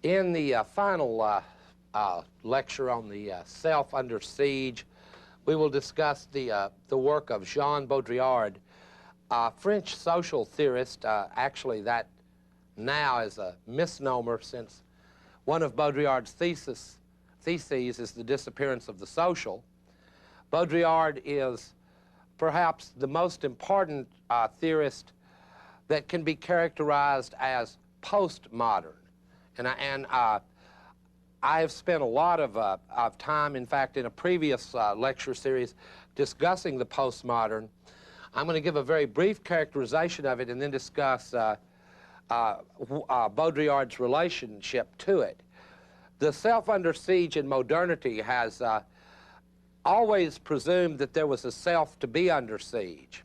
In the final lecture on the self under siege, we will discuss the work of Jean Baudrillard, a French social theorist. Actually, that now is a misnomer, since one of Baudrillard's theses is the disappearance of the social. Baudrillard is perhaps the most important theorist that can be characterized as postmodern. And I have spent a lot of time, in fact, in a previous lecture series, discussing the postmodern. I'm going to give a very brief characterization of it and then discuss Baudrillard's relationship to it. The self under siege in modernity has always presumed that there was a self to be under siege.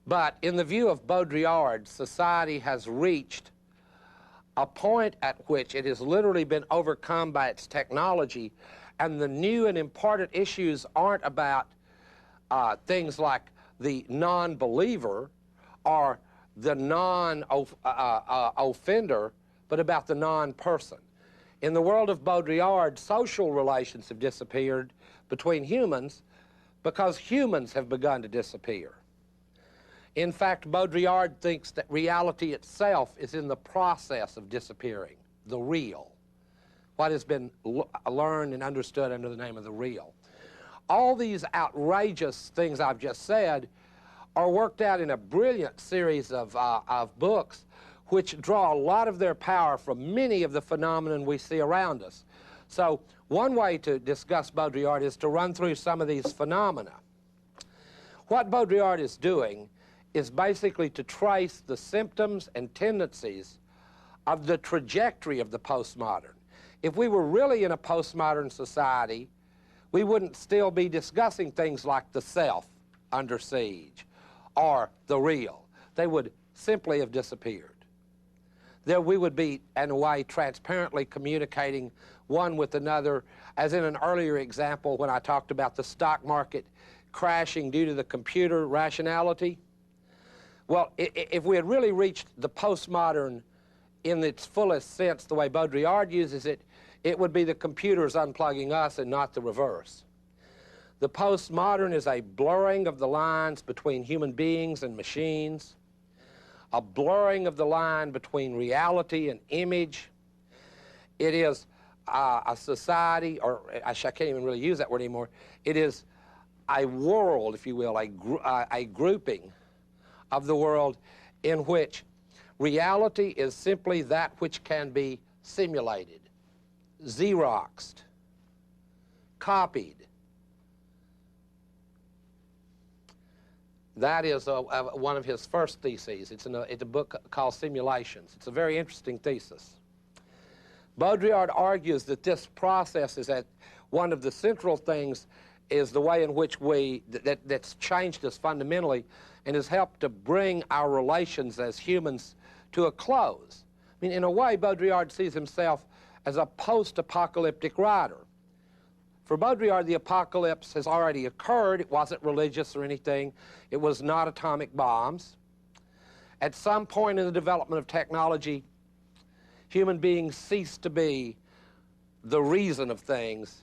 But in the view of Baudrillard, society has reached a point at which it has literally been overcome by its technology, and the new and important issues aren't about things like the non-believer or the non-offender, but about the non-person. In the world of Baudrillard, social relations have disappeared between humans because humans have begun to disappear. In fact, Baudrillard thinks that reality itself is in the process of disappearing, the real, what has been learned and understood under the name of the real. All these outrageous things I've just said are worked out in a brilliant series of books which draw a lot of their power from many of the phenomena we see around us. So one way to discuss Baudrillard is to run through some of these phenomena. What Baudrillard is doing is basically to trace the symptoms and tendencies of the trajectory of the postmodern. If we were really in a postmodern society, we wouldn't still be discussing things like the self under siege or the real. They would simply have disappeared. There we would be, in a way, transparently communicating one with another, as in an earlier example when I talked about the stock market crashing due to the computer rationality. Well, if we had really reached the postmodern in its fullest sense, the way Baudrillard uses it, it would be the computers unplugging us and not the reverse. The postmodern is a blurring of the lines between human beings and machines, a blurring of the line between reality and image. It is a society, or I can't even really use that word anymore. It is a world, if you will, a grouping of the world in which reality is simply that which can be simulated, Xeroxed, copied. That is one of his first theses. It's a book called Simulations. It's a very interesting thesis. Baudrillard argues that this process is that one of the central things is the way in which that's changed us fundamentally and has helped to bring our relations as humans to a close. I mean, in a way, Baudrillard sees himself as a post-apocalyptic writer. For Baudrillard, the apocalypse has already occurred. It wasn't religious or anything. It was not atomic bombs. At some point in the development of technology, human beings ceased to be the reason of things,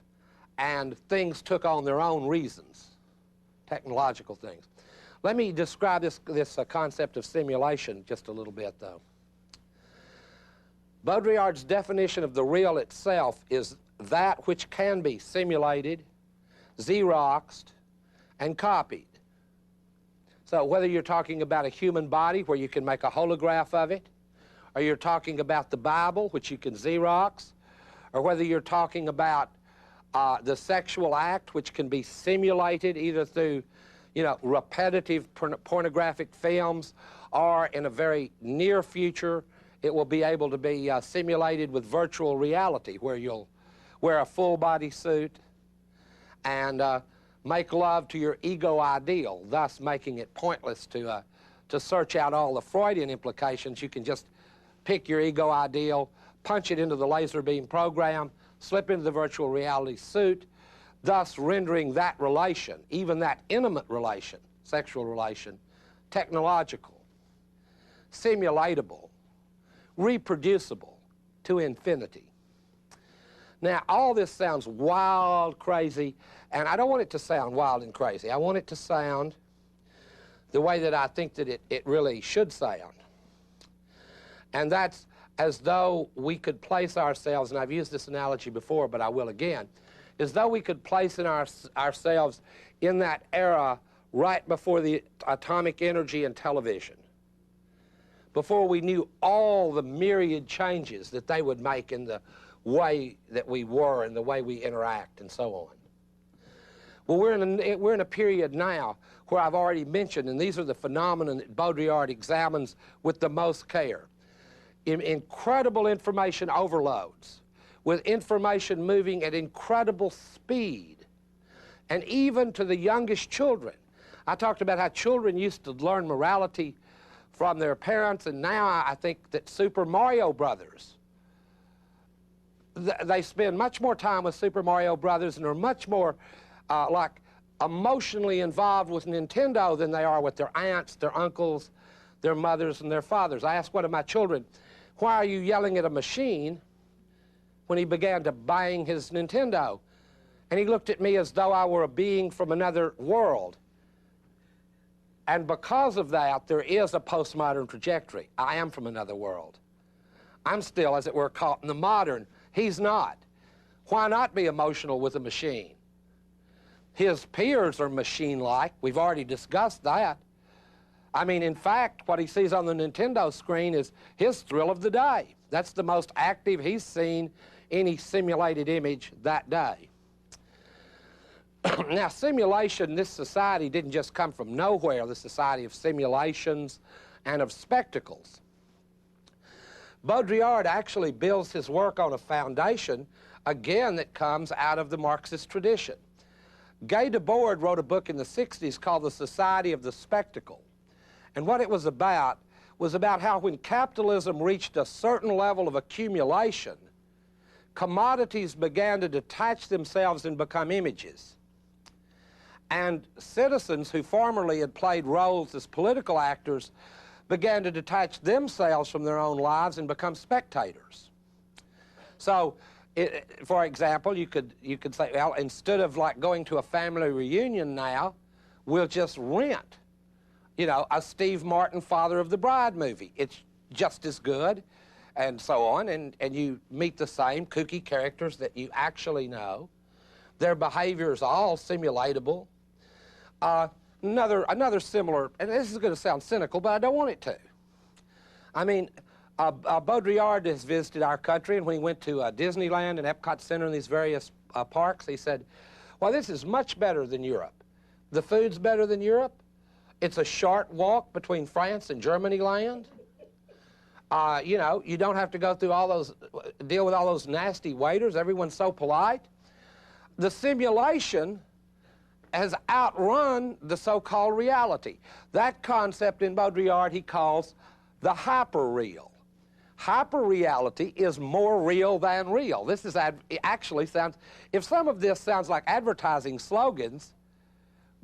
and things took on their own reasons, technological things. Let me describe this concept of simulation just a little bit, though. Baudrillard's definition of the real itself is that which can be simulated, Xeroxed, and copied. So whether you're talking about a human body where you can make a holograph of it, or you're talking about the Bible, which you can Xerox, or whether you're talking about the sexual act, which can be simulated either through, repetitive pornographic films, or in a very near future, it will be able to be simulated with virtual reality, where you'll wear a full body suit and make love to your ego ideal, thus making it pointless to search out all the Freudian implications. You can just pick your ego ideal, punch it into the laser beam program, slip into the virtual reality suit, thus rendering that relation, even that intimate relation, sexual relation, technological, simulatable, reproducible, to infinity. Now, all this sounds wild, crazy, and I don't want it to sound wild and crazy. I want it to sound the way that I think that it really should sound. And that's as though we could place ourselves, and I've used this analogy before, but I will again, as though we could place ourselves in that era right before the atomic energy and television, before we knew all the myriad changes that they would make in the way that we were and the way we interact and so on. Well, we're in a period now where I've already mentioned, and these are the phenomena that Baudrillard examines with the most care. Incredible information overloads, with information moving at incredible speed, and even to the youngest children. I talked about how children used to learn morality from their parents, and now I think that Super Mario Brothers, they spend much more time with Super Mario Brothers and are much more like emotionally involved with Nintendo than they are with their aunts, their uncles, their mothers, and their fathers. I asked one of my children, "Why are you yelling at a machine?" when he began to bang his Nintendo. And he looked at me as though I were a being from another world. And because of that, there is a postmodern trajectory. I am from another world. I'm still, as it were, caught in the modern. He's not. Why not be emotional with a machine? His peers are machine-like. We've already discussed that. I mean, in fact, what he sees on the Nintendo screen is his thrill of the day. That's the most active he's seen any simulated image that day. Now, simulation, this society didn't just come from nowhere, the society of simulations and of spectacles. Baudrillard actually builds his work on a foundation, again, that comes out of the Marxist tradition. Guy Debord wrote a book in the 60s called The Society of the Spectacle. And what it was about how when capitalism reached a certain level of accumulation, commodities began to detach themselves and become images. And citizens who formerly had played roles as political actors began to detach themselves from their own lives and become spectators. So, for example, you could say, well, instead of like going to a family reunion now, we'll just rent, you know, a Steve Martin Father of the Bride movie. It's just as good, and so on, and you meet the same kooky characters that you actually know. Their behavior is all simulatable. Another similar, and this is going to sound cynical, but I don't want it to. I mean, Baudrillard has visited our country, and when he went to Disneyland and Epcot Center and these various parks, he said, well, this is much better than Europe. The food's better than Europe. It's a short walk between France and Germany land. You know, you don't have to go through all those, deal with all those nasty waiters. Everyone's so polite. The simulation has outrun the so-called reality. That concept in Baudrillard he calls the hyperreal. Hyperreality is more real than real. This is it actually sounds, if some of this sounds like advertising slogans,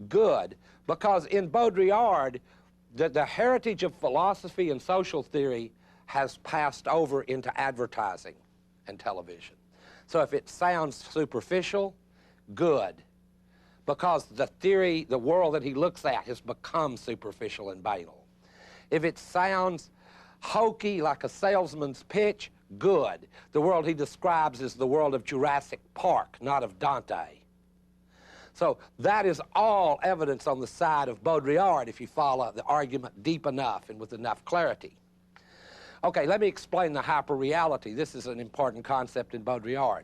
good, because in Baudrillard, the heritage of philosophy and social theory has passed over into advertising and television. So if it sounds superficial, good, because the theory, the world that he looks at has become superficial and banal. If it sounds hokey, like a salesman's pitch, good. The world he describes is the world of Jurassic Park, not of Dante. So that is all evidence on the side of Baudrillard if you follow the argument deep enough and with enough clarity. Okay, let me explain the hyperreality. This is an important concept in Baudrillard.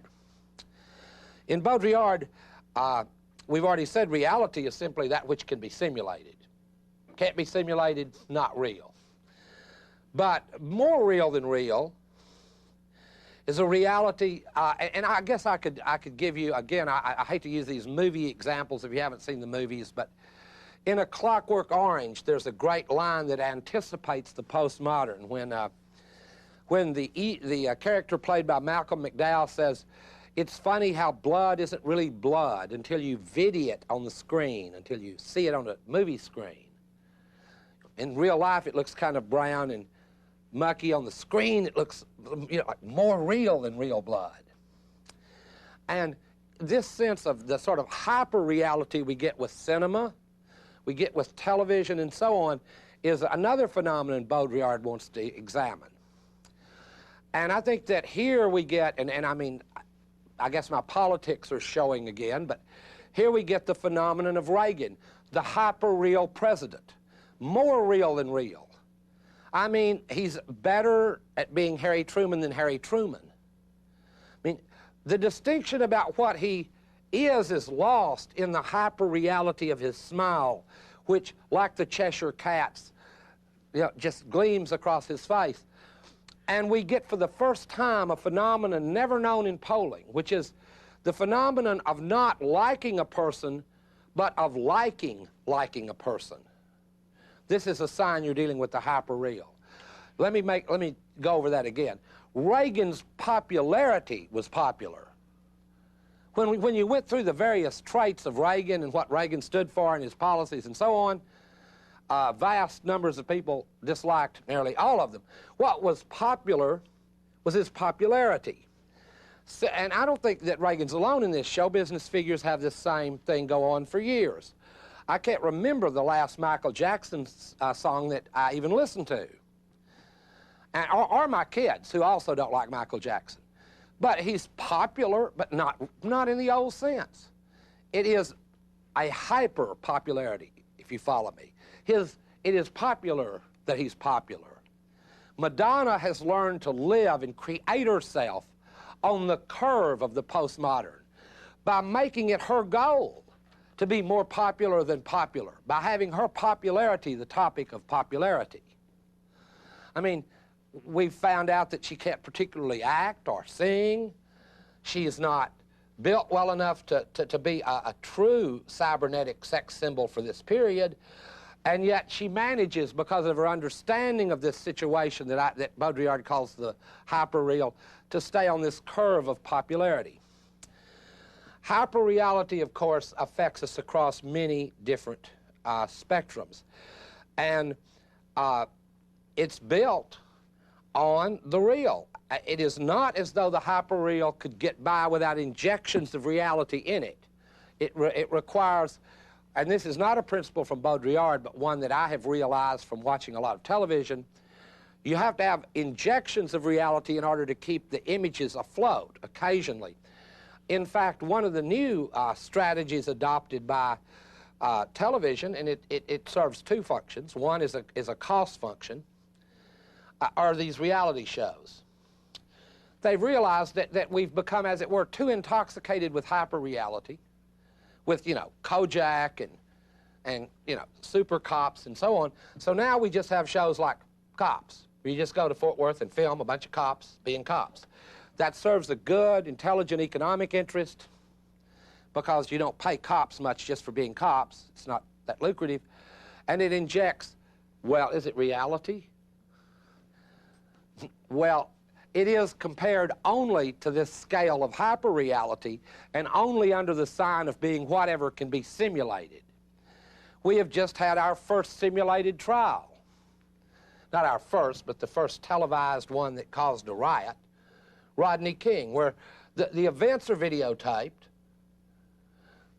In Baudrillard, we've already said reality is simply that which can be simulated. Can't be simulated, not real. But more real than real is a reality, and I guess I could give you, again, I hate to use these movie examples if you haven't seen the movies, but in A Clockwork Orange, there's a great line that anticipates the postmodern when the character played by Malcolm McDowell says, it's funny how blood isn't really blood until you video it on the screen, until you see it on a movie screen. In real life, it looks kind of brown and mucky. On the screen, it looks like more real than real blood. And this sense of the sort of hyper-reality we get with cinema, we get with television and so on, is another phenomenon Baudrillard wants to examine. And I think that here we get, and I mean, I guess my politics are showing again, but here we get the phenomenon of Reagan, the hyper-real president, more real than real. I mean, he's better at being Harry Truman than Harry Truman. I mean, the distinction about what he is lost in the hyper-reality of his smile, which, like the Cheshire Cat's, just gleams across his face. And we get for the first time a phenomenon never known in polling, which is the phenomenon of not liking a person, but of liking a person. This is a sign you're dealing with the hyper-real. Let me go over that again. Reagan's popularity was popular. When you went through the various traits of Reagan and what Reagan stood for and his policies and so on, vast numbers of people disliked nearly all of them. What was popular was his popularity. So, and I don't think that Reagan's alone in this. Show business figures have this same thing go on for years. I can't remember the last Michael Jackson song that I even listened to. Or my kids, who also don't like Michael Jackson. But he's popular, but not in the old sense. It is a hyper-popularity, if you follow me. It is popular that he's popular. Madonna has learned to live and create herself on the curve of the postmodern by making it her goal to be more popular than popular, by having her popularity the topic of popularity. I mean, we've found out that she can't particularly act or sing. She is not built well enough to be a true cybernetic sex symbol for this period. And yet she manages, because of her understanding of this situation that Baudrillard calls the hyper-real, to stay on this curve of popularity. Hyper-reality, of course, affects us across many different spectrums. And it's built on the real. It is not as though the hyper-real could get by without injections of reality in it. It requires, and this is not a principle from Baudrillard, but one that I have realized from watching a lot of television, you have to have injections of reality in order to keep the images afloat occasionally. In fact, one of the new strategies adopted by television, and it serves two functions. One is a cost function, are these reality shows. They've realized that we've become, as it were, too intoxicated with hyper-reality, with, Kojak and Super Cops and so on. So now we just have shows like Cops, where you just go to Fort Worth and film a bunch of cops being cops. That serves a good, intelligent economic interest because you don't pay cops much just for being cops. It's not that lucrative. And it injects, well, is it reality? Well, it is compared only to this scale of hyper-reality and only under the sign of being whatever can be simulated. We have just had our first simulated trial. Not our first, but the first televised one that caused a riot. Rodney King, where the events are videotaped,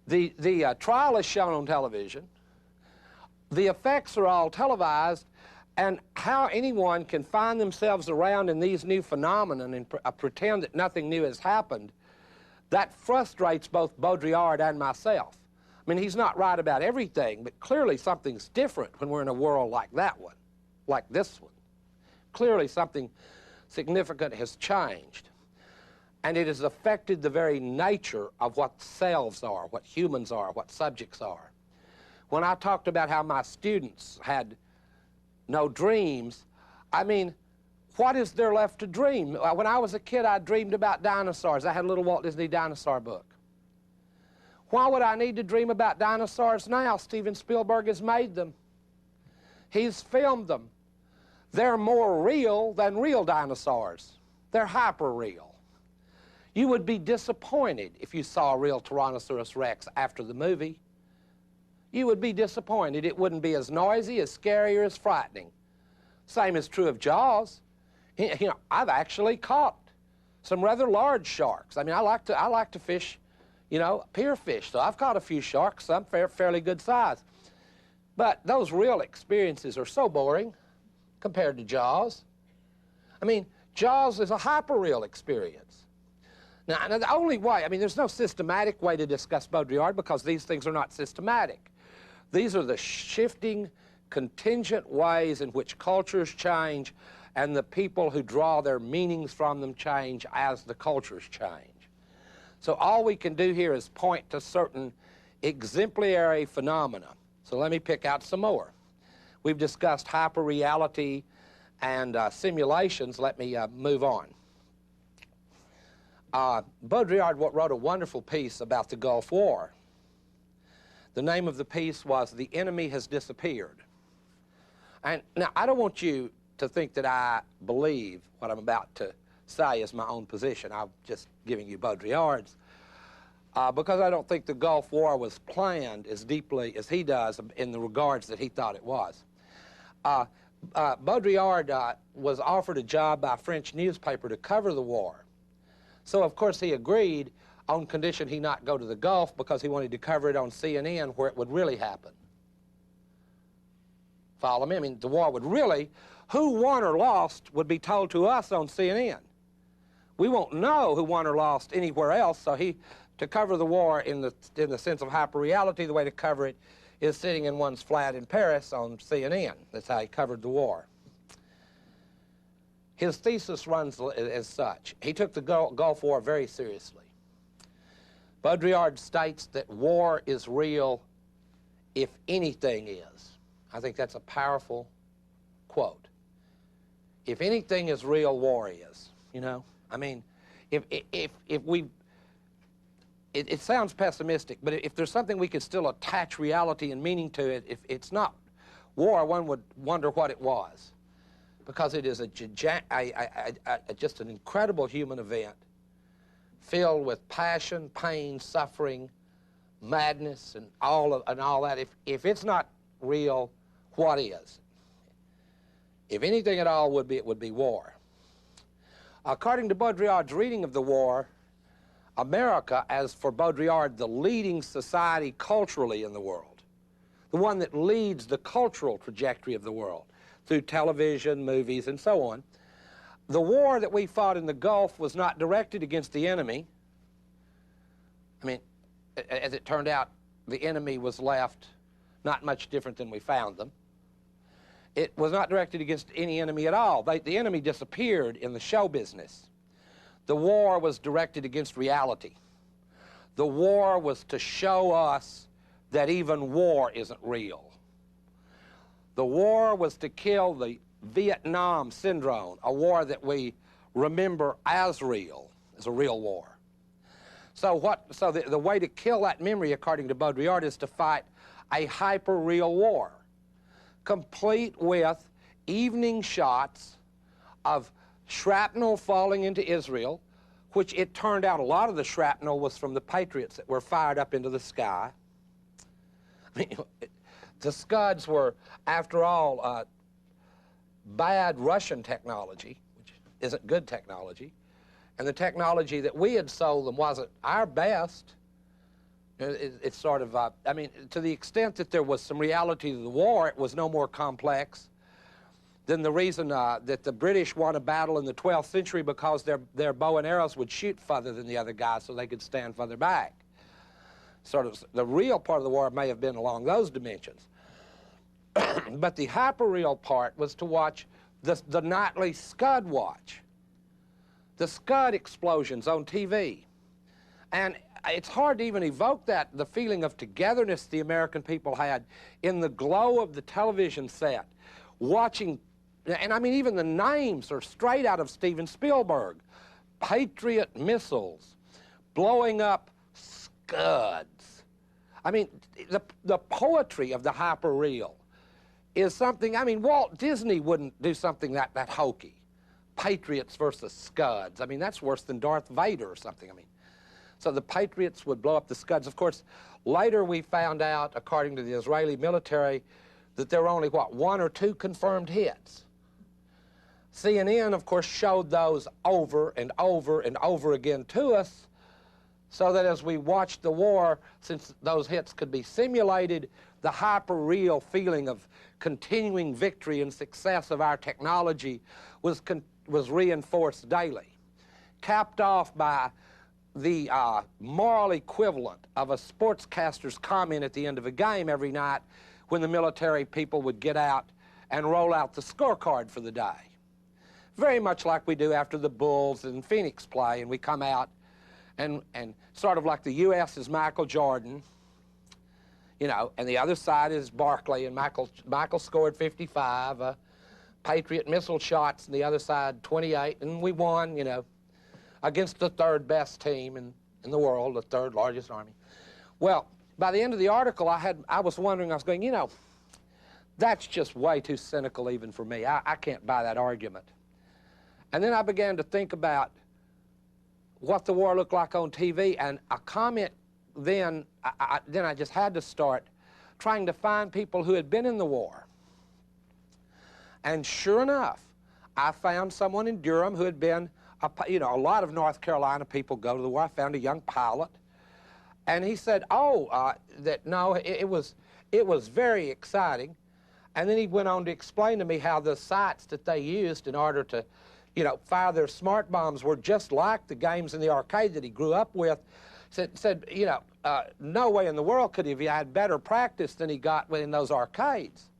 the trial is shown on television, the effects are all televised, and how anyone can find themselves around in these new phenomena and pretend that nothing new has happened, that frustrates both Baudrillard and myself. I mean, he's not right about everything, but clearly something's different when we're in a world like that one, like this one. Clearly something significant has changed. And it has affected the very nature of what selves are, what humans are, what subjects are. When I talked about how my students had no dreams, I mean, what is there left to dream? When I was a kid, I dreamed about dinosaurs. I had a little Walt Disney dinosaur book. Why would I need to dream about dinosaurs now? Steven Spielberg has made them. He's filmed them. They're more real than real dinosaurs. They're hyper-real. You would be disappointed if you saw a real Tyrannosaurus Rex after the movie. You would be disappointed. It wouldn't be as noisy, as scary, or as frightening. Same is true of Jaws. You know, I've actually caught some rather large sharks. I mean, I like to fish, you know, pier fish. So I've caught a few sharks, some fairly good size. But those real experiences are so boring compared to Jaws. I mean, Jaws is a hyper-real experience. Now, the only way, I mean, there's no systematic way to discuss Baudrillard because these things are not systematic. These are the shifting, contingent ways in which cultures change and the people who draw their meanings from them change as the cultures change. So all we can do here is point to certain exemplary phenomena. So let me pick out some more. We've discussed hyperreality and simulations. Let me move on. Baudrillard wrote a wonderful piece about the Gulf War. The name of the piece was "The Enemy Has Disappeared." And now, I don't want you to think that I believe what I'm about to say is my own position. I'm just giving you Baudrillard's. Because I don't think the Gulf War was planned as deeply as he does in the regards that he thought it was. Baudrillard was offered a job by a French newspaper to cover the war. So, of course, he agreed on condition he not go to the Gulf because he wanted to cover it on CNN where it would really happen. Follow me? I mean, the war would really, who won or lost would be told to us on CNN. We won't know who won or lost anywhere else, so to cover the war in the sense of hyperreality, the way to cover it is sitting in one's flat in Paris on CNN. That's how he covered the war. His thesis runs as such. He took the Gulf War very seriously. Baudrillard states that war is real if anything is. I think that's a powerful quote. If anything is real, war is, you know? I mean, if we... It sounds pessimistic, but if there's something we could still attach reality and meaning to it, if it's not war, one would wonder what it was. Because it is just an incredible human event filled with passion, pain, suffering, madness, and all that. If it's not real, what is? If anything at all would be, it would be war. According to Baudrillard's reading of the war, America, as for Baudrillard, the leading society culturally in the world, the one that leads the cultural trajectory of the world through television, movies, and so on. The war that we fought in the Gulf was not directed against the enemy. I mean, as it turned out, the enemy was left not much different than we found them. It was not directed against any enemy at all. The enemy disappeared in the show business. The war was directed against reality. The war was to show us that even war isn't real. The war was to kill the Vietnam syndrome, a war that we remember as real, as a real war. So the way to kill that memory, according to Baudrillard, is to fight a hyper-real war, complete with evening shots of shrapnel falling into Israel, which it turned out a lot of the shrapnel was from the Patriots that were fired up into the sky. I mean, the Scuds were, after all, bad Russian technology, which isn't good technology, and the technology that we had sold them wasn't our best. It's sort of, I mean, to the extent that there was some reality to the war, it was no more complex than the reason that the British won a battle in the 12th century because their bow and arrows would shoot further than the other guys so they could stand further back. Sort of the real part of the war may have been along those dimensions. But the hyper-real part was to watch the nightly Scud watch, the Scud explosions on TV. And it's hard to even evoke the feeling of togetherness the American people had in the glow of the television set, watching, and I mean even the names are straight out of Steven Spielberg. Patriot missiles, blowing up Scuds. I mean, the poetry of the hyper-real is something, I mean, Walt Disney wouldn't do something that hokey. Patriots versus Scuds. I mean, that's worse than Darth Vader or something. I mean, so the Patriots would blow up the Scuds. Of course, later we found out, according to the Israeli military, that there were only, what, 1 or 2 confirmed hits. CNN, of course, showed those over and over and over again to us, so that as we watched the war, since those hits could be simulated, the hyper-real feeling of continuing victory and success of our technology was reinforced daily, capped off by the moral equivalent of a sportscaster's comment at the end of a game every night when the military people would get out and roll out the scorecard for the day. Very much like we do after the Bulls and Phoenix play, and we come out and sort of like the U.S. is Michael Jordan, you know, and the other side is Barkley, and Michael scored 55, Patriot missile shots, and the other side 28, and we won, you know, against the third best team in the world, the third largest army. Well, by the end of the article, I was wondering, I was going, you know, that's just way too cynical even for me. I can't buy that argument. And then I began to think about what the war looked like on TV, and a comment then I just had to start trying to find people who had been in the war. And sure enough, I found someone in Durham who had been, you know, a lot of North Carolina people go to the war. I found a young pilot, and he said, it was very exciting. And then he went on to explain to me how the sites that they used in order to, you know, fire their smart bombs were just like the games in the arcade that he grew up with. Said you know, no way in the world could he have had better practice than he got in those arcades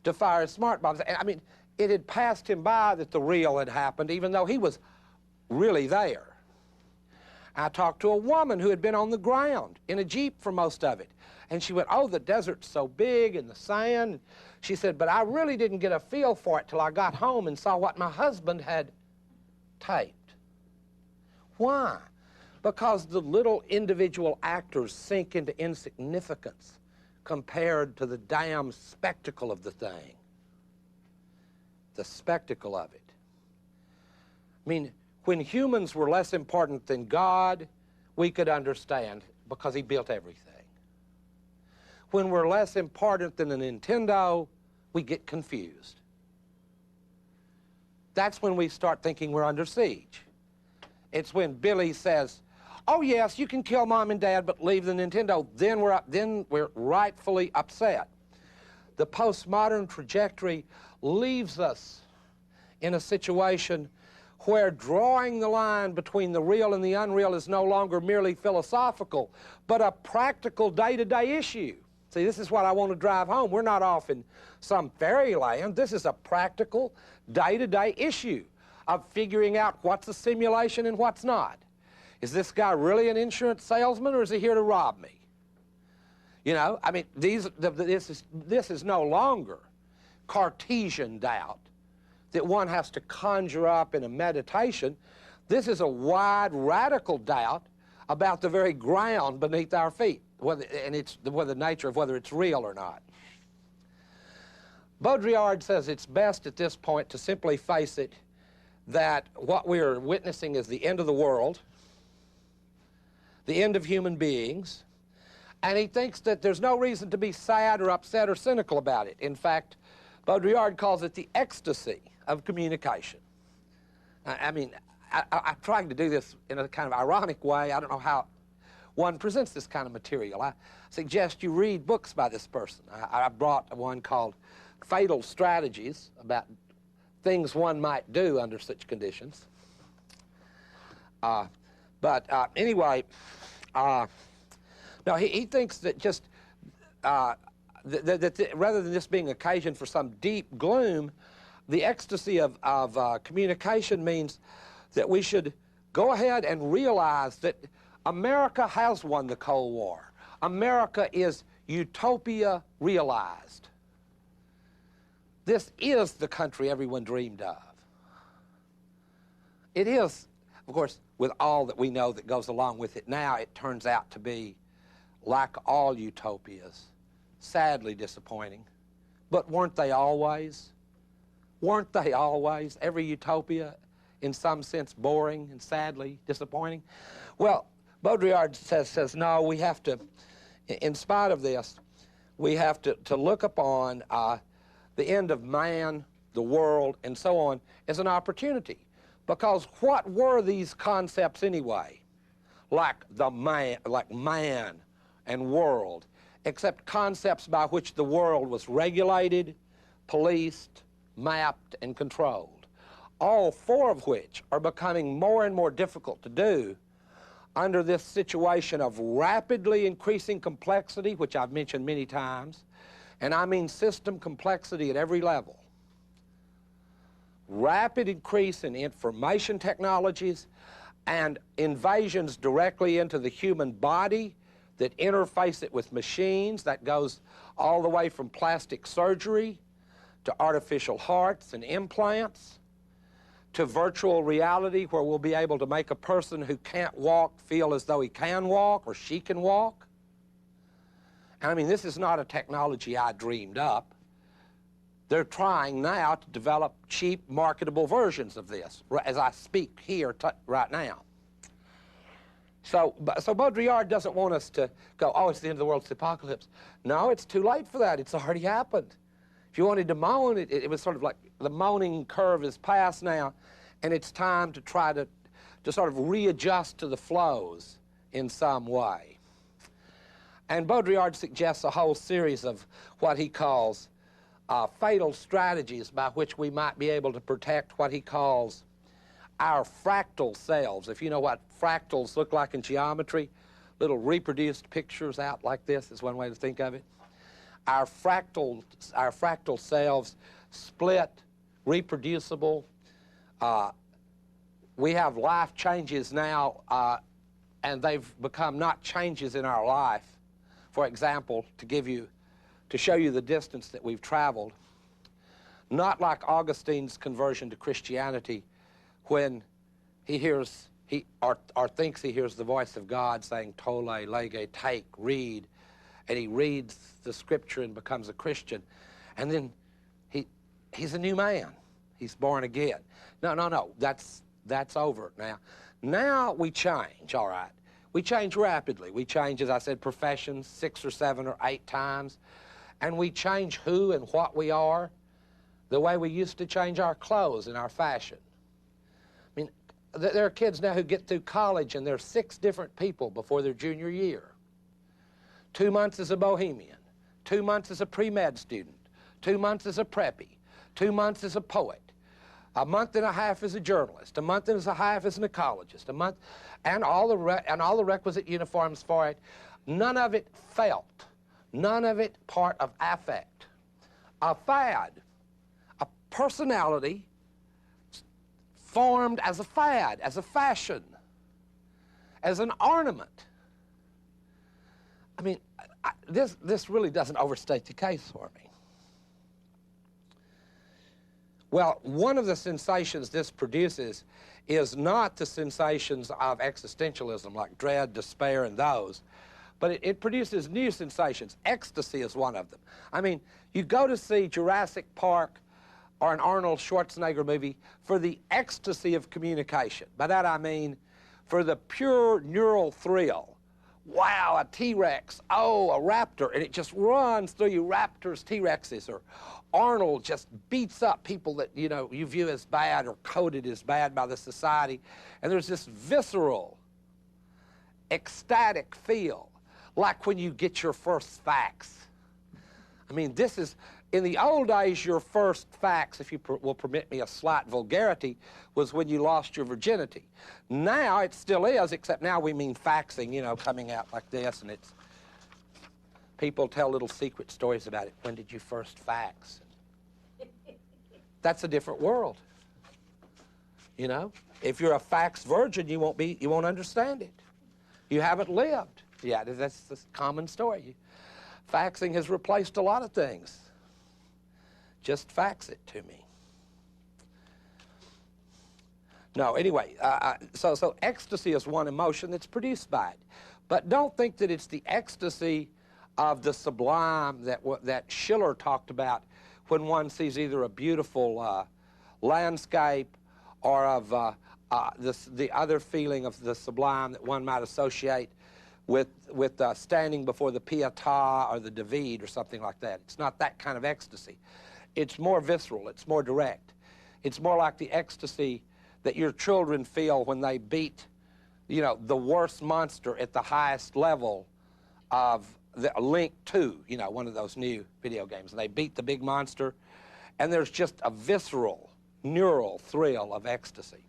to fire his smart bombs. And I mean, it had passed him by that the real had happened, even though he was really there. I talked to a woman who had been on the ground in a Jeep for most of it. And she went, oh, the desert's so big and the sand. She said, but I really didn't get a feel for it till I got home and saw what my husband had taped. Why? Because the little individual actors sink into insignificance compared to the damn spectacle of the thing. The spectacle of it. I mean, when humans were less important than God, we could understand because he built everything. When we're less important than a Nintendo, we get confused. That's when we start thinking we're under siege. It's when Billy says, oh yes, you can kill mom and dad, but leave the Nintendo. Then we're rightfully upset. The postmodern trajectory leaves us in a situation where drawing the line between the real and the unreal is no longer merely philosophical, but a practical day-to-day issue. See, this is what I want to drive home. We're not off in some fairyland. This is a practical, day-to-day issue of figuring out what's a simulation and what's not. Is this guy really an insurance salesman, or is he here to rob me? You know, I mean, this is no longer Cartesian doubt that one has to conjure up in a meditation. This is a wide, radical doubt about the very ground beneath our feet, it's the nature of whether it's real or not. Baudrillard says it's best at this point to simply face it that what we are witnessing is the end of the world, the end of human beings, and he thinks that there's no reason to be sad or upset or cynical about it. In fact, Baudrillard calls it the ecstasy of communication. I mean, I'm trying to do this in a kind of ironic way. I don't know how one presents this kind of material. I suggest you read books by this person. I brought one called Fatal Strategies, about things one might do under such conditions. Anyway, no, he thinks that just rather than this being occasion for some deep gloom, the ecstasy of communication means that we should go ahead and realize that America has won the Cold War. America is utopia realized. This is the country everyone dreamed of. It is, of course, with all that we know that goes along with it now, it turns out to be, like all utopias, sadly disappointing. But weren't they always? Weren't they always? Every utopia, in some sense, boring and sadly disappointing? Well, Baudrillard says no, we have to, in spite of this, we have to look upon the end of man the world, and so on, as an opportunity. Because what were these concepts anyway? Like man and world, except concepts by which the world was regulated, policed, mapped, and controlled. All four of which are becoming more and more difficult to do under this situation of rapidly increasing complexity, which I've mentioned many times, and I mean system complexity at every level. Rapid increase in information technologies and invasions directly into the human body that interface it with machines. That goes all the way from plastic surgery to artificial hearts and implants to virtual reality, where we'll be able to make a person who can't walk feel as though he can walk or she can walk. And I mean, this is not a technology I dreamed up. They're trying now to develop cheap, marketable versions of this, as I speak here right now. So Baudrillard doesn't want us to go, oh, it's the end of the world, it's the apocalypse. No, it's too late for that. It's already happened. If you wanted to moan, it was sort of like the moaning curve is past now, and it's time to try to sort of readjust to the flows in some way. And Baudrillard suggests a whole series of what he calls fatal strategies by which we might be able to protect what he calls our fractal selves. If you know what fractals look like in geometry, little reproduced pictures out like this is one way to think of it. Our fractal selves, split, reproducible. We have life changes now, and they've become not changes in our life. For example, to show you the distance that we've traveled, not like Augustine's conversion to Christianity, when he hears, or thinks he hears the voice of God saying, tole, lege, take, read, and he reads the scripture and becomes a Christian, and then he's a new man. He's born again. No, that's over now. Now we change, all right. We change rapidly. We change, as I said, professions 6 or 7 or 8 times, and we change who and what we are the way we used to change our clothes and our fashion. I mean, there are kids now who get through college and they're 6 different people before their junior year. 2 months as a bohemian, 2 months as a pre-med student, 2 months as a preppy, 2 months as a poet, a month and a half as a journalist, a month and a half as an ecologist, a month, and all the requisite uniforms for it. None of it felt, none of it part of affect. A fad, a personality formed as a fad, as a fashion, as an ornament. I mean, this really doesn't overstate the case for me. Well, one of the sensations this produces is not the sensations of existentialism like dread, despair, and those, but it produces new sensations. Ecstasy is one of them. I mean, you go to see Jurassic Park or an Arnold Schwarzenegger movie for the ecstasy of communication. By that I mean for the pure neural thrill. Wow, a T-Rex, oh, a raptor, and it just runs through you, raptors, T-Rexes, or Arnold just beats up people that, you know, you view as bad or coded as bad by the society, and there's this visceral, ecstatic feel, like when you get your first fax. I mean, this is, in the old days, your first fax, if you will permit me a slight vulgarity, was when you lost your virginity. Now it still is, except now we mean faxing, you know, coming out like this, and it's, people tell little secret stories about it. When did you first fax? That's a different world. You know, if you're a fax virgin, you won't understand it. You haven't lived. Yeah, that's a common story. Faxing has replaced a lot of things. Just fax it to me. No, anyway, so ecstasy is one emotion that's produced by it. But don't think that it's the ecstasy of the sublime that Schiller talked about when one sees either a beautiful landscape or of the other feeling of the sublime that one might associate with standing before the Pietà or the David or something like that. It's not that kind of ecstasy. It's more visceral. It's more direct. It's more like the ecstasy that your children feel when they beat, you know, the worst monster at the highest level of the Link 2, you know, one of those new video games. And they beat the big monster, and there's just a visceral, neural thrill of ecstasy.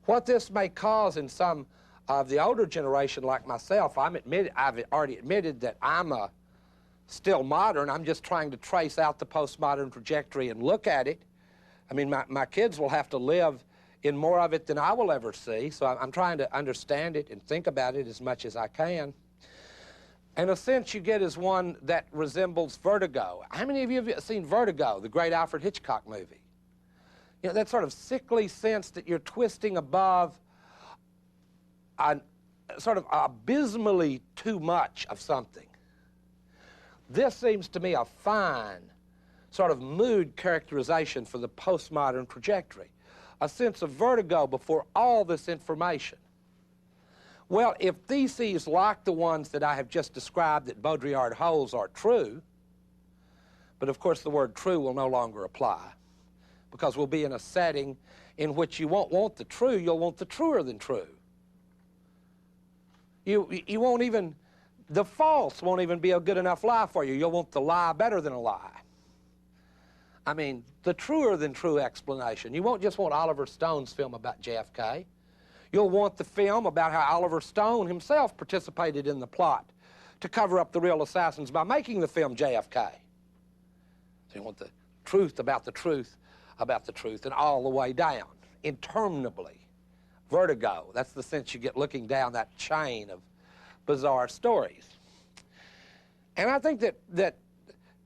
What this may cause in some of the older generation like myself, I've already admitted that I'm still modern. I'm just trying to trace out the postmodern trajectory and look at it. I mean, my kids will have to live in more of it than I will ever see, so I'm trying to understand it and think about it as much as I can. And a sense you get is one that resembles Vertigo. How many of you have seen Vertigo, the great Alfred Hitchcock movie? You know, that sort of sickly sense that you're twisting above sort of abysmally too much of something. This seems to me a fine sort of mood characterization for the postmodern trajectory, a sense of vertigo before all this information. Well, if theses like the ones that I have just described that Baudrillard holds are true, but of course the word true will no longer apply, because we'll be in a setting in which you won't want the true, you'll want the truer than true. You won't even, the false won't even be a good enough lie for you. You'll want the lie better than a lie. I mean, the truer than true explanation. You won't just want Oliver Stone's film about JFK. You'll want the film about how Oliver Stone himself participated in the plot to cover up the real assassins by making the film JFK. So you want the truth about the truth about the truth and all the way down, interminably. Vertigo, that's the sense you get looking down that chain of bizarre stories. And I think that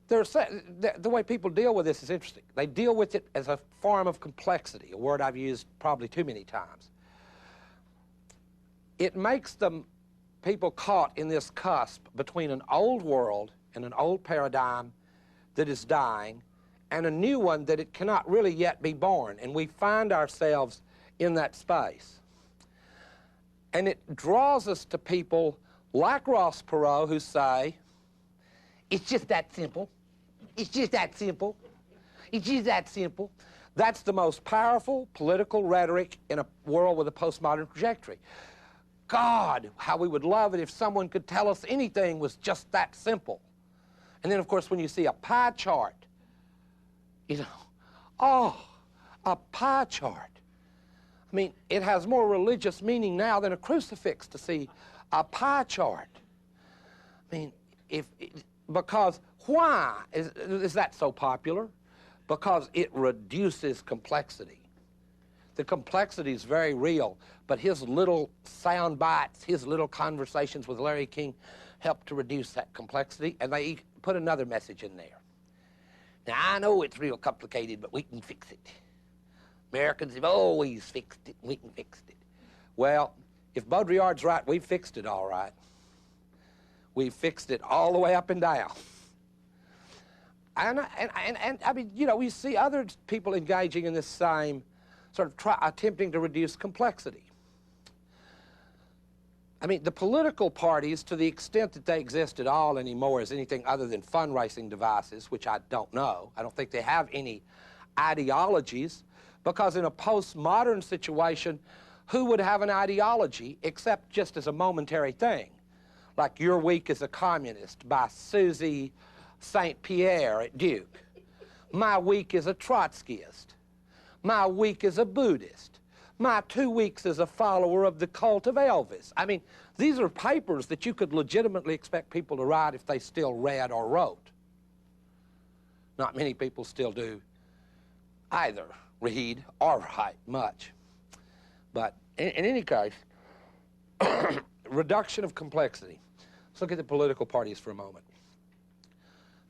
the way people deal with this is interesting. They deal with it as a form of complexity, a word I've used probably too many times. It makes them people caught in this cusp between an old world and an old paradigm that is dying and a new one that it cannot really yet be born. And we find ourselves in that space. And it draws us to people like Ross Perot who say, it's just that simple. It's just that simple. It's just that simple. That's the most powerful political rhetoric in a world with a postmodern trajectory. God, how we would love it if someone could tell us anything was just that simple. And then, of course, when you see a pie chart, you know, oh, a pie chart. I mean, it has more religious meaning now than a crucifix to see a pie chart. I mean, because why is that so popular? Because it reduces complexity. The complexity is very real, but his little sound bites, his little conversations with Larry King help to reduce that complexity, and they put another message in there. Now, I know it's real complicated, but we can fix it. Americans have always fixed it, we can fix it. Well, if Baudrillard's right, we fixed it all right. We fixed it all the way up and down. And I mean, you know, we see other people engaging in this same sort of attempting to reduce complexity. I mean, the political parties, to the extent that they exist at all anymore as anything other than fundraising devices, which I don't know. I don't think they have any ideologies, because in a postmodern situation, who would have an ideology except just as a momentary thing? Like Your Week as a Communist by Susie St. Pierre at Duke. My Week is a Trotskyist. My Week is a Buddhist. My 2 weeks as a follower of the cult of Elvis. I mean, these are papers that you could legitimately expect people to write if they still read or wrote. Not many people still do either read or write much. But in any case, reduction of complexity. Let's look at the political parties for a moment.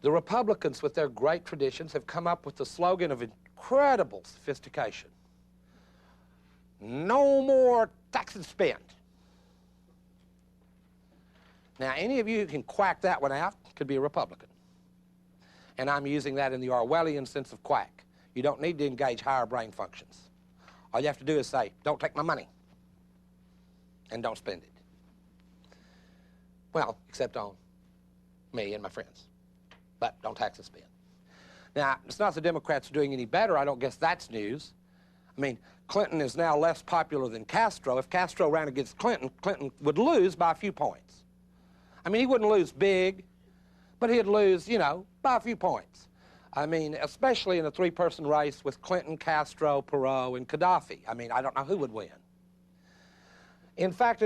The Republicans, with their great traditions, have come up with the slogan of incredible sophistication. No more tax and spend. Now, any of you who can quack that one out could be a Republican. And I'm using that in the Orwellian sense of quack. You don't need to engage higher brain functions. All you have to do is say, don't take my money, and don't spend it. Well, except on me and my friends. But don't tax and spend. Now, it's not the Democrats doing any better. I don't guess that's news. I mean, Clinton is now less popular than Castro. If Castro ran against Clinton, Clinton would lose by a few points. I mean, he wouldn't lose big, but he'd lose, you know, by a few points. I mean, especially in a three-person race with Clinton, Castro, Perot, and Gaddafi. I mean, I don't know who would win. In fact,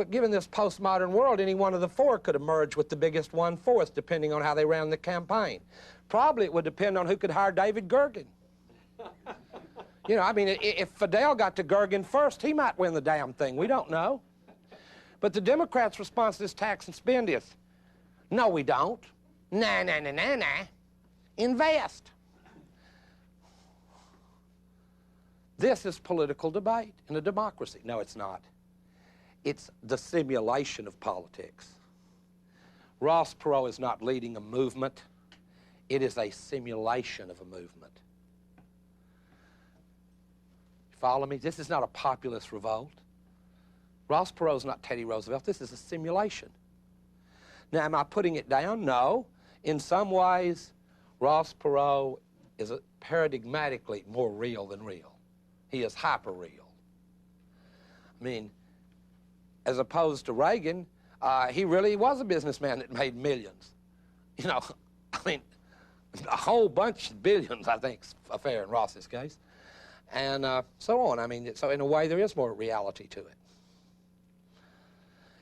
given this postmodern world, any one of the four could emerge with the biggest 1/4, depending on how they ran the campaign. Probably it would depend on who could hire David Gergen. You know, I mean, if Fidel got to Gergen first, he might win the damn thing. We don't know. But the Democrats' response to this tax and spend is, no, we don't. Nah, nah, nah, nah, nah. Invest. This is political debate in a democracy. No, it's not. It's the simulation of politics. Ross Perot is not leading a movement. It is a simulation of a movement. You follow me? This is not a populist revolt. Ross Perot is not Teddy Roosevelt. This is a simulation. Now, am I putting it down? No. In some ways, Ross Perot is paradigmatically more real than real. He is hyper-real. I mean, as opposed to Reagan, he really was a businessman that made millions. You know, I mean, a whole bunch of billions, I think, is fair in Ross's case. And so on. I mean, so in a way, there is more reality to it.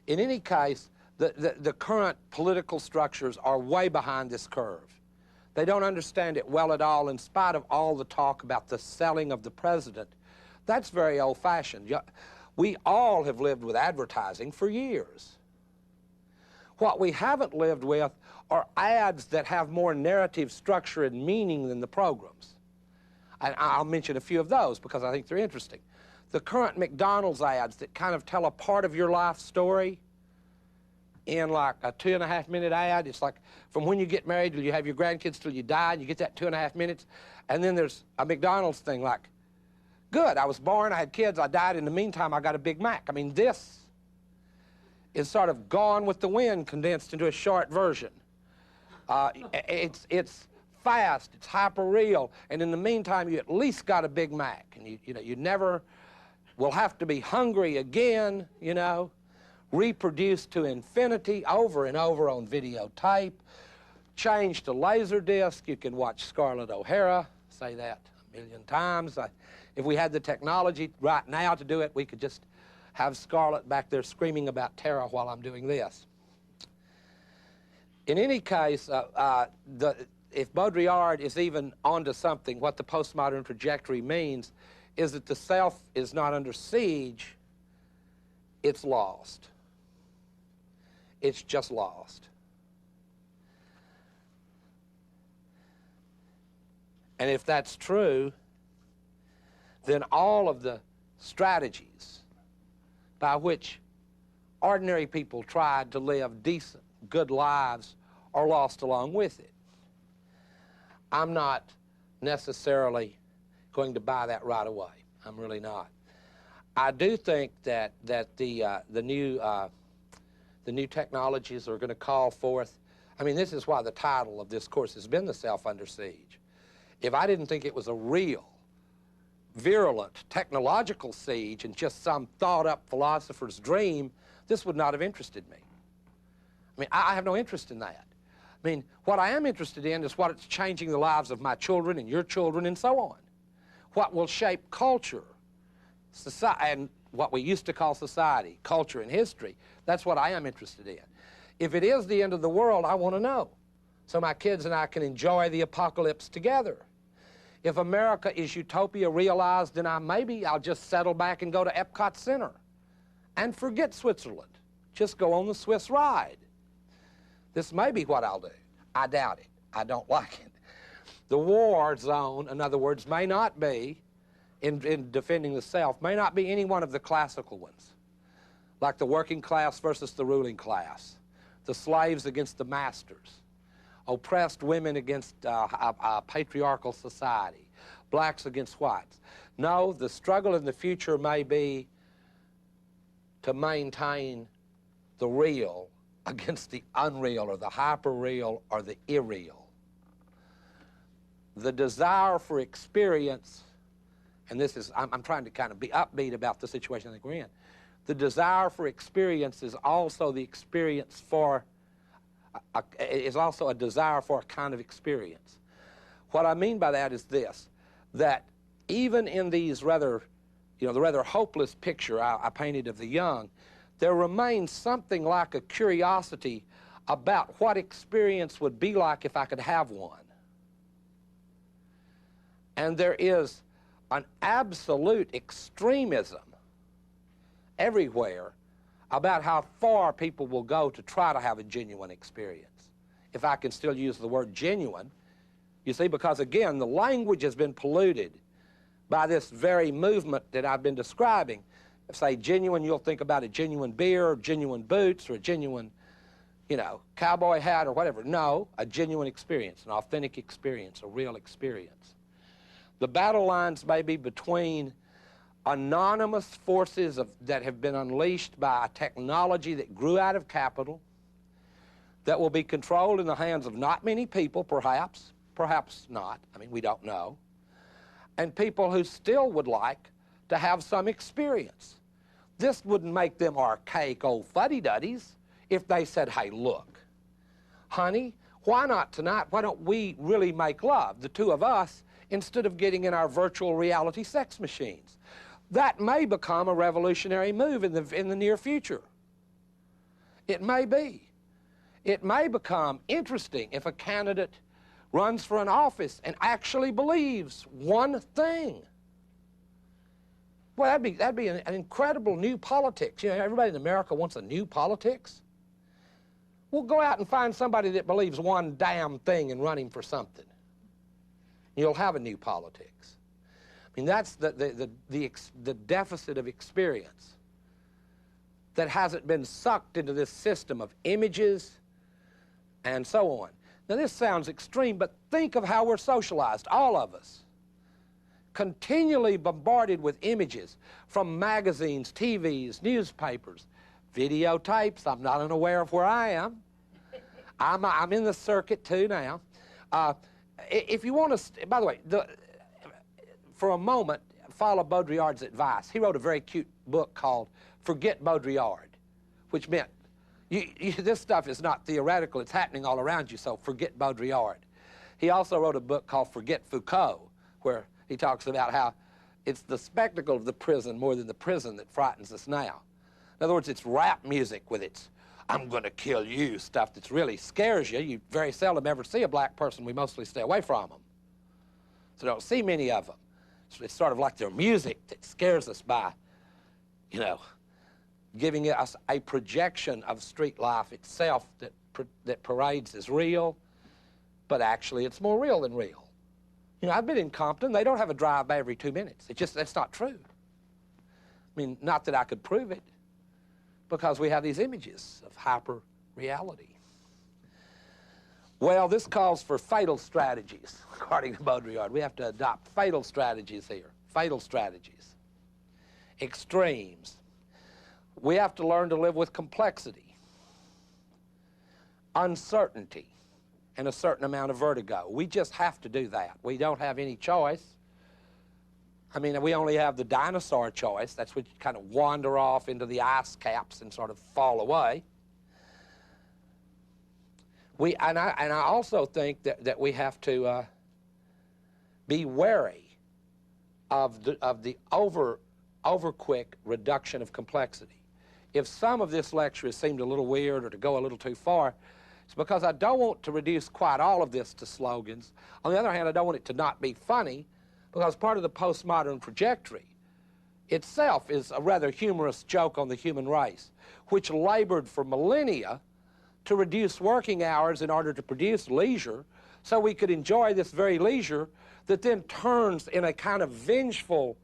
In any case, the current political structures are way behind this curve. They don't understand it well at all, in spite of all the talk about the selling of the president. That's very old-fashioned. We all have lived with advertising for years. What we haven't lived with are ads that have more narrative structure and meaning than the programs. And I'll mention a few of those because I think they're interesting. The current McDonald's ads that kind of tell a part of your life story in like a 2.5-minute ad. It's like from when you get married till you have your grandkids till you die, and you get that 2.5 minutes. And then there's a McDonald's thing like, good, I was born, I had kids, I died, in the meantime I got a Big Mac. I mean, this is sort of Gone with the Wind condensed into a short version. It's fast, it's hyper-real, and in the meantime you at least got a Big Mac. And you never will have to be hungry again, you know, reproduced to infinity over and over on videotape, changed to Laserdisc. You can watch Scarlett O'Hara say that 1,000,000 times. If we had the technology right now to do it, we could just have Scarlett back there screaming about Tara while I'm doing this. In any case, if Baudrillard is even onto something, what the postmodern trajectory means is that the self is not under siege, it's lost. It's just lost. And if that's true, then all of the strategies by which ordinary people tried to live decent, good lives are lost along with it. I'm not necessarily going to buy that right away. I'm really not. I do think that the new technologies are going to call forth. I mean, this is why the title of this course has been The Self Under Siege. If I didn't think it was a real, virulent, technological siege and just some thought-up philosopher's dream, this would not have interested me. I mean, I have no interest in that. I mean, what I am interested in is what it's changing the lives of my children and your children and so on. What will shape culture, society, and what we used to call society, culture, and history. That's what I am interested in. If it is the end of the world, I want to know, so my kids and I can enjoy the apocalypse together. If America is utopia realized, then maybe I'll just settle back and go to Epcot Center and forget Switzerland. Just go on the Swiss ride. This may be what I'll do. I doubt it. I don't like it. The war zone, in other words, may not be, in defending the self, may not be any one of the classical ones, like the working class versus the ruling class, the slaves against the masters, oppressed women against a patriarchal society, blacks against whites. No, the struggle in the future may be to maintain the real against the unreal or the hyper-real or the irreal. the desire for experience, and this is, I'm trying to kind of be upbeat about the situation I think we're in. The desire for experience is also the experience for, is also a desire for a kind of experience. What I mean by that is this, that even in these rather, the rather hopeless picture I painted of the young, there remains something like a curiosity about what experience would be like if I could have one. And there is an absolute extremism everywhere about how far people will go to try to have a genuine experience. If I can still use the word genuine, you see, because again, the language has been polluted by this very movement that I've been describing. If say genuine, you'll think about a genuine beer, or genuine boots, or a genuine, cowboy hat or whatever. No, a genuine experience, an authentic experience, a real experience. The battle lines may be between anonymous forces that have been unleashed by a technology that grew out of capital, that will be controlled in the hands of not many people, perhaps not, we don't know, and people who still would like to have some experience. This wouldn't make them archaic old fuddy-duddies if they said, hey, look, honey, why not tonight, why don't we really make love, the two of us, instead of getting in our virtual reality sex machines? That may become a revolutionary move in the near future. It may be. It may become interesting if a candidate runs for an office and actually believes one thing. Well, that'd be an incredible new politics. Everybody in America wants a new politics. Well, go out and find somebody that believes one damn thing and run him for something. You'll have a new politics. That's the deficit of experience that hasn't been sucked into this system of images and so on. Now, this sounds extreme, but think of how we're socialized, all of us. Continually bombarded with images from magazines, TVs, newspapers, videotapes. I'm not unaware of where I am. I'm in the circuit too now. If you want to, by the way, for a moment, follow Baudrillard's advice. He wrote a very cute book called Forget Baudrillard, which meant this stuff is not theoretical, it's happening all around you, so forget Baudrillard. He also wrote a book called Forget Foucault, where he talks about how it's the spectacle of the prison more than the prison that frightens us now. In other words, it's rap music with its I'm going to kill you stuff that really scares you. You very seldom ever see a black person. We mostly stay away from them. So don't see many of them. So it's sort of like their music that scares us by, giving us a projection of street life itself that parades as real, but actually it's more real than real. I've been in Compton. They don't have a drive-by every 2 minutes. That's not true. Not that I could prove it, because we have these images of hyper-reality. Well, this calls for fatal strategies, according to Baudrillard. We have to adopt fatal strategies here, fatal strategies, extremes. We have to learn to live with complexity, uncertainty, and a certain amount of vertigo. We just have to do that. We don't have any choice. We only have the dinosaur choice. That's when you kind of wander off into the ice caps and sort of fall away. And I also think that we have to be wary of the over-quick reduction of complexity. If some of this lecture has seemed a little weird or to go a little too far, it's because I don't want to reduce quite all of this to slogans. On the other hand, I don't want it to not be funny, because part of the postmodern trajectory itself is a rather humorous joke on the human race, which labored for millennia to reduce working hours in order to produce leisure so we could enjoy this very leisure that then turns in a kind of vengeful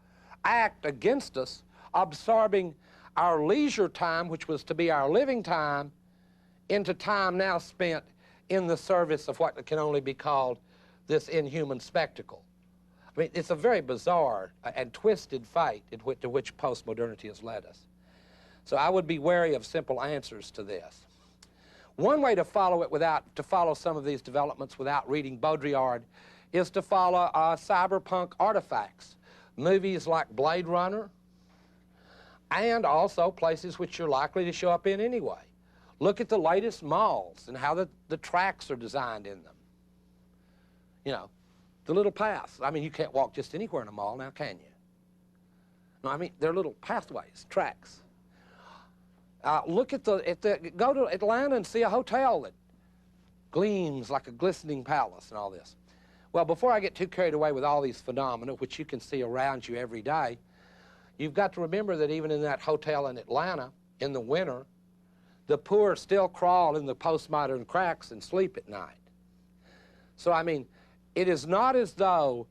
act against us, absorbing our leisure time, which was to be our living time, into time now spent in the service of what can only be called this inhuman spectacle. It's a very bizarre and twisted fate to which postmodernity has led us. So I would be wary of simple answers to this. One way to follow some of these developments without reading Baudrillard is to follow cyberpunk artifacts, movies like Blade Runner, and also places which you're likely to show up in anyway. Look at the latest malls and how the tracks are designed in them. You know, the little paths. I mean, you can't walk just anywhere in a mall now, can you? No, I mean, they're little pathways, tracks. Look at go to Atlanta and see a hotel that gleams like a glistening palace and all this. Well, before I get too carried away with all these phenomena, which you can see around you every day, you've got to remember that even in that hotel in Atlanta, in the winter, the poor still crawl in the postmodern cracks and sleep at night. So, I mean, it is not as though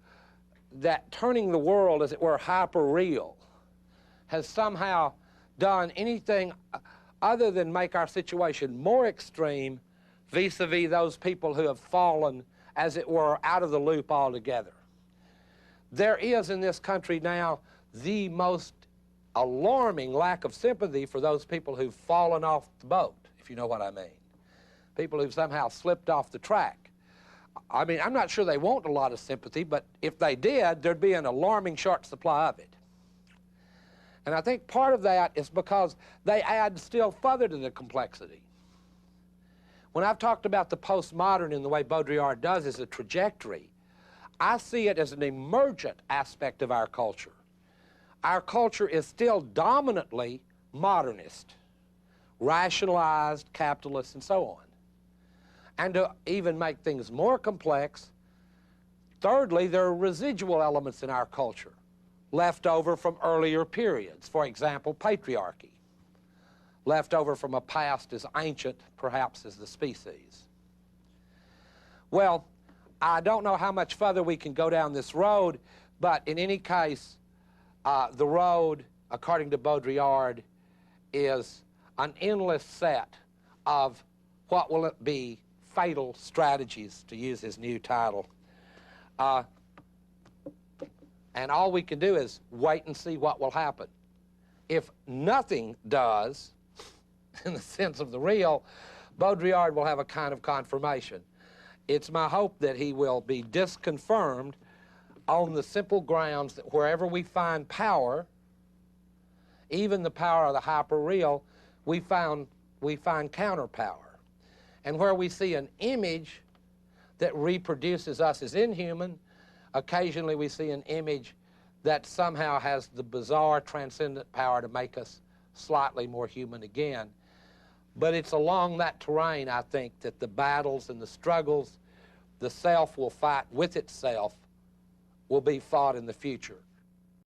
that turning the world, as it were, hyper-real has somehow done anything other than make our situation more extreme vis-a-vis those people who have fallen, as it were, out of the loop altogether. There is in this country now the most alarming lack of sympathy for those people who've fallen off the boat, if you know what I mean. People who've somehow slipped off the track. I mean, I'm not sure they want a lot of sympathy, but if they did, there'd be an alarming short supply of it. And I think part of that is because they add still further to the complexity. When I've talked about the postmodern in the way Baudrillard does as a trajectory, I see it as an emergent aspect of our culture. Our culture is still dominantly modernist, rationalized, capitalist, and so on. And to even make things more complex, thirdly, there are residual elements in our culture left over from earlier periods. For example, patriarchy, left over from a past as ancient, perhaps, as the species. Well, I don't know how much further we can go down this road, but in any case, the road, according to Baudrillard, is an endless set of what will it be, fatal strategies, to use his new title. And all we can do is wait and see what will happen. If nothing does, in the sense of the real, Baudrillard will have a kind of confirmation. It's my hope that he will be disconfirmed on the simple grounds that wherever we find power, even the power of the hyper-real, we find counterpower. And where we see an image that reproduces us as inhuman, occasionally we see an image that somehow has the bizarre transcendent power to make us slightly more human again. But it's along that terrain, I think, that the battles and the struggles the self will fight with itself will be fought in the future.